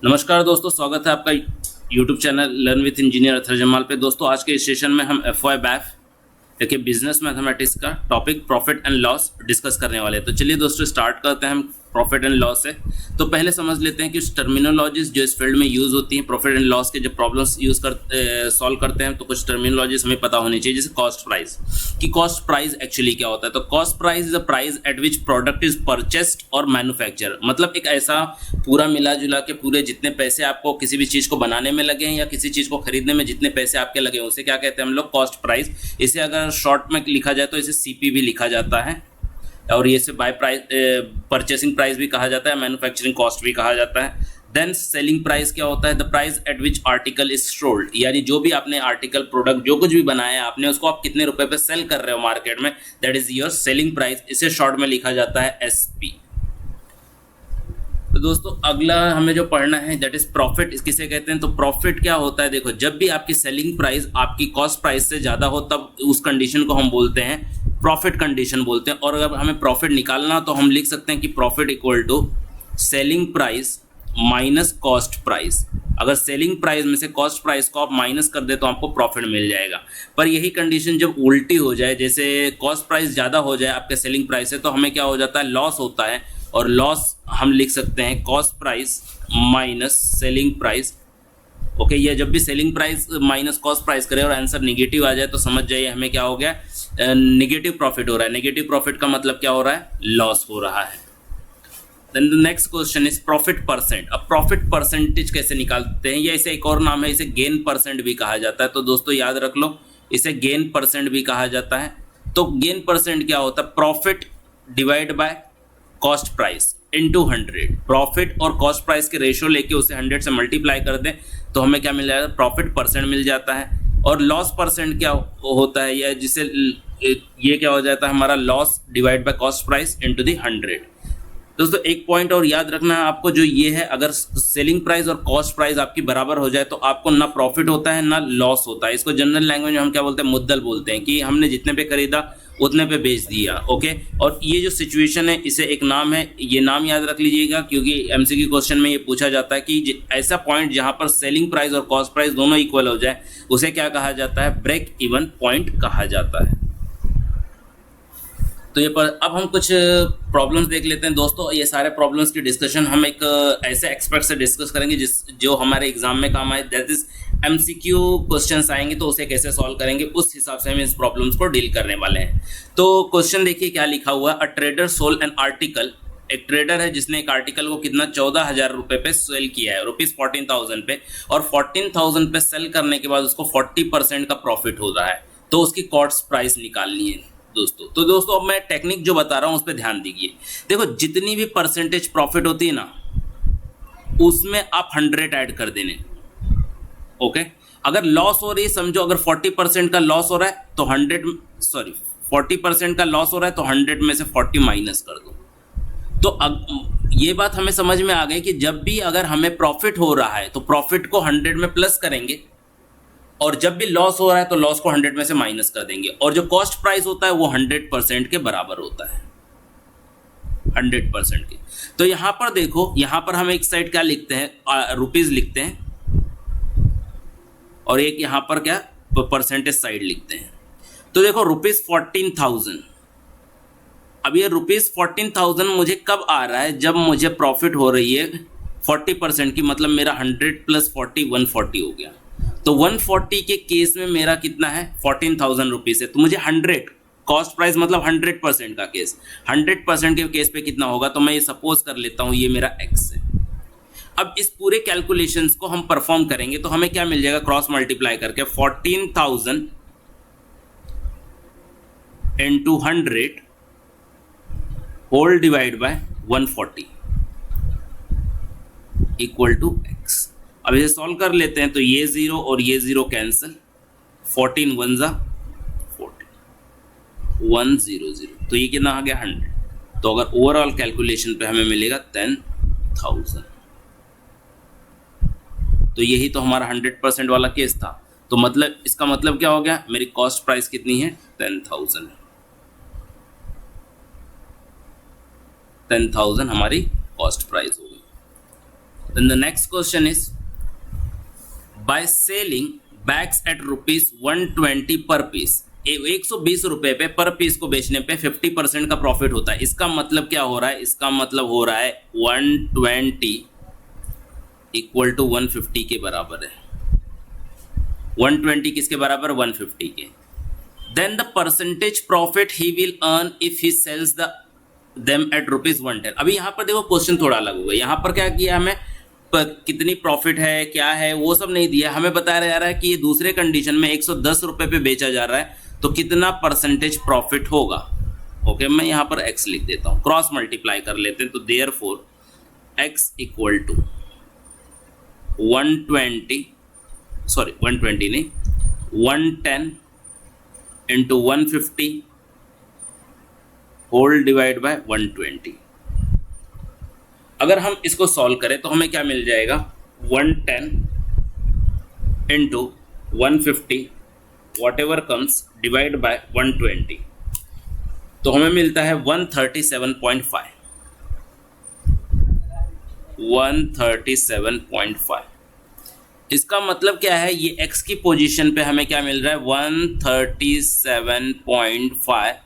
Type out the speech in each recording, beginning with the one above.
नमस्कार दोस्तों, स्वागत है आपका YouTube channel learn with engineer Athar Jamal पे। दोस्तों आज के इस सेशन में हम FY बैफ देखिए बिजनेस मैथमेटिक्स का topic profit and loss discuss करने वाले हैं। तो चलिए दोस्तों स्टार्ट करते हैं हम प्रॉफिट एंड लॉस से। तो पहले समझ लेते हैं कि टर्मिनोलॉजीज जो इस फील्ड में यूज़ होती हैं प्रॉफिट एंड लॉस के जब प्रॉब्लम्स सॉल्व करते हैं, तो कुछ टर्मिनोलॉजीज हमें पता होनी चाहिए, जैसे कॉस्ट प्राइस। कि कॉस्ट प्राइस एक्चुअली क्या होता है? तो cost price is a price at which product is purchased और मैन्युफैक्चर। मतलब एक ऐसा पूरा मिला जुला के पूरे जितने पैसे आपको किसी भी चीज़ को बनाने में लगे हैं या किसी चीज़ को खरीदने में जितने पैसे आपके लगे हैं उसे क्या कहते हैं हम लोग? Cost price. इसे अगर शॉर्ट में लिखा जाए तो इसे CP भी लिखा जाता है, और ये से बाय प्राइस परचेसिंग प्राइस भी कहा जाता है, मैन्युफैक्चरिंग कॉस्ट भी कहा जाता है। देन सेलिंग प्राइस क्या होता है? The price at which article is sold, यानी जो भी आपने आर्टिकल प्रोडक्ट जो कुछ भी बनाया है आपने उसको आप कितने रुपए पे सेल कर रहे हो मार्केट में, that is your selling price. इसे शॉर्ट में लिखा जाता है SP। तो दोस्तों अगला हमें जो पढ़ना है दैट इज प्रॉफिट। किसे कहते हैं? तो प्रॉफिट क्या होता है? देखो, जब भी आपकी सेलिंग प्राइस आपकी कॉस्ट प्राइस से ज़्यादा हो तब उस कंडीशन को हम बोलते हैं प्रॉफिट कंडीशन बोलते हैं। और अगर हमें प्रॉफिट निकालना तो हम लिख सकते हैं कि profit equal to selling price minus cost price. अगर सेलिंग प्राइस में से कॉस्ट प्राइस को आप माइनस कर दे तो आपको प्रॉफिट मिल जाएगा। पर यही कंडीशन जब उल्टी हो जाए, जैसे कॉस्ट प्राइस ज़्यादा हो जाए आपके सेलिंग प्राइस से, तो हमें क्या हो जाता है? लॉस होता है। और लॉस हम लिख सकते हैं cost price minus selling price. Okay, ये जब भी selling price minus cost price करे और आंसर निगेटिव आ जाए तो समझ जाइए हमें क्या हो गया? निगेटिव प्रॉफिट हो रहा है। नेगेटिव प्रॉफिट का मतलब क्या हो रहा है? लॉस हो रहा है। Then the next question is profit percent. अब प्रॉफिट परसेंटेज कैसे निकालते हैं? या इसे एक और नाम है, इसे गेन परसेंट भी कहा जाता है। तो दोस्तों याद रख लो, इसे गेन परसेंट भी कहा जाता है। तो गेन परसेंट क्या होता है? Profit divide by cost price into 100। Profit और कॉस्ट प्राइस के रेशियो लेके उसे 100 से मल्टीप्लाई कर दें तो हमें क्या मिल जाएगा? प्रॉफिट परसेंट मिल जाता है। और लॉस परसेंट क्या होता है? या जिसे ये क्या हो जाता है हमारा? Loss divide by cost price into the 100। दोस्तों एक पॉइंट और याद रखना है आपको, जो ये है, अगर सेलिंग प्राइस और कॉस्ट प्राइस आपकी बराबर हो जाए तो आपको ना प्रॉफिट होता है ना लॉस होता है। इसको जनरल लैंग्वेज में हम क्या बोलते हैं? मुद्दल बोलते हैं, कि हमने जितने पे खरीदा उतने पे बेच दिया। ओके, और ये जो सिचुएशन है इसे एक नाम है, ये नाम याद रख लीजिएगा क्योंकि MCQ क्वेश्चन में ये पूछा जाता है कि ऐसा पॉइंट जहाँ पर सेलिंग प्राइस और कॉस्ट प्राइस दोनों इक्वल हो जाए उसे क्या कहा जाता है? ब्रेक इवन पॉइंट कहा जाता है। तो ये पर अब हम कुछ प्रॉब्लम्स देख लेते हैं दोस्तों। ये सारे प्रॉब्लम्स की डिस्कशन हम एक ऐसे एक्सपर्ट से डिस्कस करेंगे जो हमारे एग्जाम में काम आए, दैट इज MCQ क्वेश्चंस आएंगे तो उसे कैसे सॉल्व करेंगे उस हिसाब से हम इस प्रॉब्लम्स को डील करने वाले हैं। तो क्वेश्चन देखिए क्या लिखा हुआ है। A trader sold an article. एक ट्रेडर है जिसने एक आर्टिकल को कितना? 14,000 रुपये पे सेल किया है, ₹14,000 पे। और 14,000 पे सेल करने के बाद उसको 40% का प्रॉफिट हो रहा है। तो उसकी कॉस्ट प्राइस निकालनी है दोस्तों। तो दोस्तों अब मैं टेक्निक जो बता रहा हूँ उस पर ध्यान दीजिए। देखो, जितनी भी परसेंटेज प्रॉफिट होती है ना उसमें आप 100 ऐड कर देने। ओके, अगर लॉस हो रही है, समझो अगर 40% का लॉस हो रहा है तो 40% का लॉस हो रहा है तो 100 में से 40 माइनस कर दो। तो अब ये बात हमें समझ में आ गई कि जब भी अगर हमें प्रॉफिट हो रहा है तो प्रॉफिट को 100 में प्लस करेंगे, और जब भी लॉस हो रहा है तो लॉस को 100 में से माइनस कर देंगे। और जो कॉस्ट प्राइस होता है वो 100% के बराबर होता है, 100% के। तो यहाँ पर देखो, यहाँ पर हम एक साइड क्या लिखते हैं? रुपीज लिखते हैं, और एक यहाँ पर क्या परसेंटेज साइड लिखते हैं। तो देखो ₹14,000। अब ये ₹14,000 मुझे कब आ रहा है? जब मुझे प्रॉफिट हो रही है 40% की, मतलब मेरा 100 + 40 140 हो गया। तो 140 के केस में मेरा कितना है? 14,000 रुपीज़ है। तो मुझे 100 कॉस्ट प्राइस मतलब 100% का केस, 100% के केस पे कितना होगा? तो मैं ये सपोज कर लेता हूँ ये मेरा X है। अब इस पूरे कैलकुलेशंस को हम परफॉर्म करेंगे तो हमें क्या मिल जाएगा? क्रॉस मल्टीप्लाई करके 14,000 into 100 whole divide by 140 equal to X। अब इसे सॉल्व कर लेते हैं तो ये 0 और ये 0 कैंसिल, 14 1 ज़ा 14 100, तो ये कितना आ गया? 100। तो अगर ओवरऑल कैलकुलेशन पे हमें मिलेगा 10,000। तो यही तो हमारा 100% वाला केस था। तो मतलब इसका मतलब क्या हो गया? मेरी कॉस्ट प्राइस कितनी है? 10,000। 10,000 हमारी कॉस्ट प्राइस हो गई। Then the next question is, by selling bags at rupees 120 per piece, 120 रुपए पे पर पीस को बेचने पे 50% का प्रॉफिट होता है। इसका मतलब क्या हो रहा है? इसका मतलब हो रहा है 120 इक्वल टू 150 के बराबर है। 120 किसके बराबर? 150 के। Then the percentage profit he will earn if he sells them at rupees 110। अभी यहाँ पर देखो क्वेश्चन थोड़ा अलग होगा। यहाँ पर क्या किया हमें, कितनी प्रॉफिट है, क्या है, वो सब नहीं दिया, हमें बताया जा रहा है कि ये दूसरे कंडीशन में 110 रुपए पे बेचा जा रहा है, तो कितना परसेंटेज प्रॉफिट होगा। ओके, मैं यहाँ पर x लिख देता हूँ, क्रॉस मल्टीप्लाई कर लेते हैं। तो देयरफॉर x इक्वल टू 120 नहीं, 110 इंटू 150 होल डिवाइड बाय 120। अगर हम इसको सॉल्व करें तो हमें क्या मिल जाएगा? 110 into 150 what ever comes divide bye 120, तो हमें मिलता है 137.5। 137.5। इसका मतलब क्या है? ये x की पोजीशन पे हमें क्या मिल रहा है? 137.5।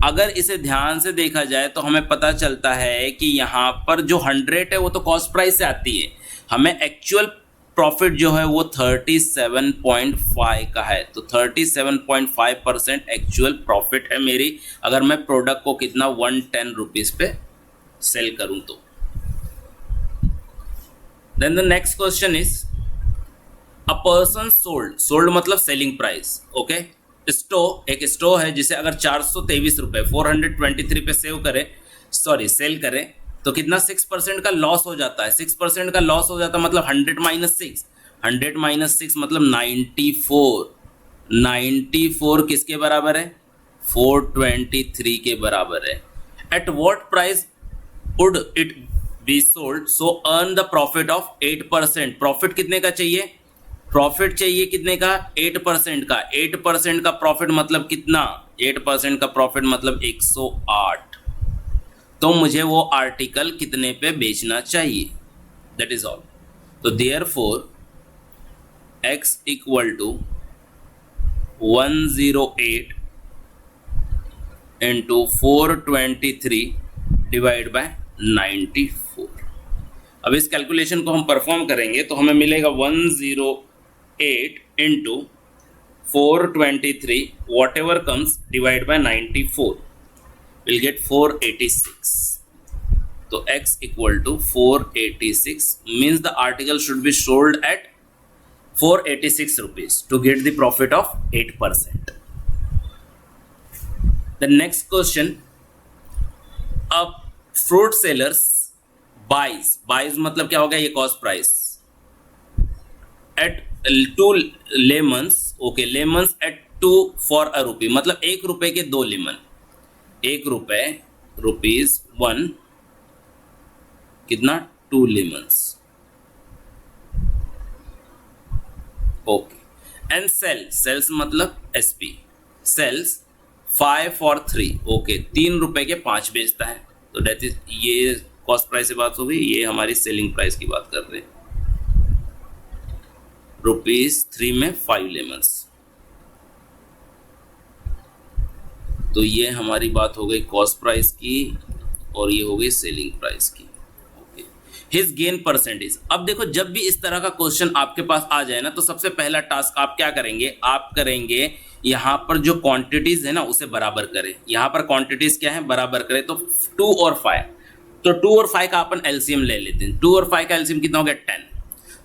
अगर इसे ध्यान से देखा जाए तो हमें पता चलता है कि यहाँ पर जो 100 है वो तो कॉस्ट प्राइस से आती है, हमें एक्चुअल प्रॉफिट जो है वो 37.5 का है। तो 37.5% एक्चुअल प्रॉफिट है मेरी, अगर मैं प्रोडक्ट को कितना 110 रुपीज़ पे सेल करूँ तो। Then the next question is, a person sold मतलब सेलिंग प्राइस। ओके, एक स्टोव है जिसे अगर 423 रुपए 423 पे सेल करें तो कितना 6% का लॉस हो जाता है। 6% का लॉस हो जाता है मतलब 100 माइनस 6 मतलब 94। 94 किसके बराबर है? 423 के बराबर है। At what price would it be sold so earn the profit of 8%। Profit कितने का चाहिए? प्रॉफिट चाहिए कितने का? 8% का। 8% का प्रॉफिट मतलब कितना? 8% का प्रॉफिट मतलब 108। तो मुझे वो आर्टिकल कितने पे बेचना चाहिए? That is all. तो therefore x equal to 108 into 423 divide by 94। अब इस कैलकुलेशन को हम परफॉर्म करेंगे तो हमें मिलेगा 108 into 423 whatever comes divide by 94 will get 486। तो x equal to 486 means the article should be sold at 486 rupees to get the profit of 8%. The next question, a fruit sellers buys मतलब क्या हो गया? ये cost price at 2 lemons, okay, lemons at 2 for a rupee मतलब 1 रुपए के 2 lemon. 1 रुपए rupees 1 कितना? 2 लेमन्स। ओके, एंड सेल्स मतलब SP सेल्स 5 for 3। ओके, 3 रुपए के 5 बेचता है। तो डेट इज, ये कॉस्ट प्राइस से बात हो गई, ये हमारी सेलिंग प्राइस की बात कर रहे हैं। ₹3 में 5 लेमन्स। तो ये हमारी बात हो गई कॉस्ट प्राइस की और ये हो गई सेलिंग प्राइस की। His gain percentage. अब देखो, जब भी इस तरह का क्वेश्चन आपके पास आ जाए ना, तो सबसे पहला टास्क आप क्या करेंगे? आप करेंगे यहाँ पर जो क्वांटिटीज है ना उसे बराबर करें। यहाँ पर क्वांटिटीज क्या है? बराबर करें। तो 2 और 5, तो 2 और 5 का अपन एलसीएम ले लेते हैं। 2 और 5 का एलसीएम कितना हो गया? 10।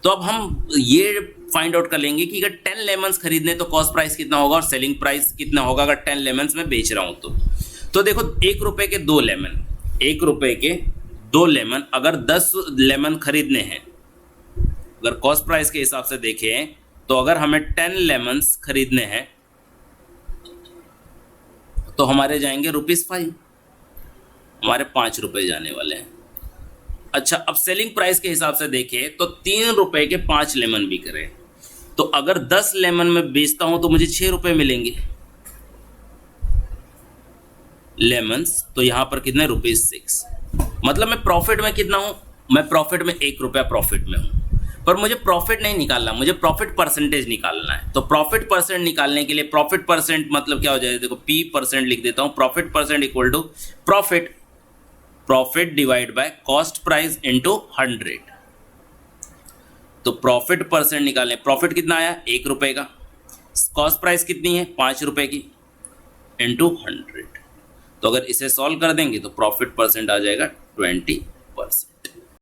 तो अब हम ये फाइंड आउट कर लेंगे कि अगर 10 लेमन्स खरीदने तो कॉस्ट प्राइस कितना होगा और सेलिंग प्राइस कितना होगा अगर 10 लेमन्स में बेच रहा हूँ तो देखो, 1 रुपए के 2 लेमन, 1 रुपए के 2 लेमन, अगर 10 लेमन खरीदने हैं, अगर कॉस्ट प्राइस के हिसाब से देखें तो अगर हमें 10 लेमन्स खरीदने हैं तो हमारे जाएंगे ₹5, हमारे 5 रुपए जाने वाले हैं। अच्छा, अब सेलिंग प्राइस के हिसाब से देखें तो 3 रुपए के 5 लेमन बिक रहे हैं। तो अगर 10 लेमन में बेचता हूं तो मुझे 6 रुपए मिलेंगे लेमन्स। तो यहां पर कितने? ₹6। मतलब मैं प्रॉफिट में कितना हूं? मैं प्रॉफिट में 1 रुपया प्रॉफिट में हूँ, पर मुझे प्रॉफिट नहीं निकालना, मुझे प्रॉफिट परसेंटेज निकालना है। तो प्रॉफिट परसेंट निकालने के लिए प्रॉफिट परसेंट मतलब क्या हो जाएगा, देखो P परसेंट लिख देता हूँ, profit percent equal to profit divide by cost price into 100। तो प्रॉफिट परसेंट निकालने, प्रॉफिट कितना आया 1 रुपये का, कॉस्ट प्राइस कितनी है 5 रुपये की, इंटू 100। तो अगर इसे सॉल्व कर देंगे तो प्रॉफिट परसेंट आ जाएगा 20%।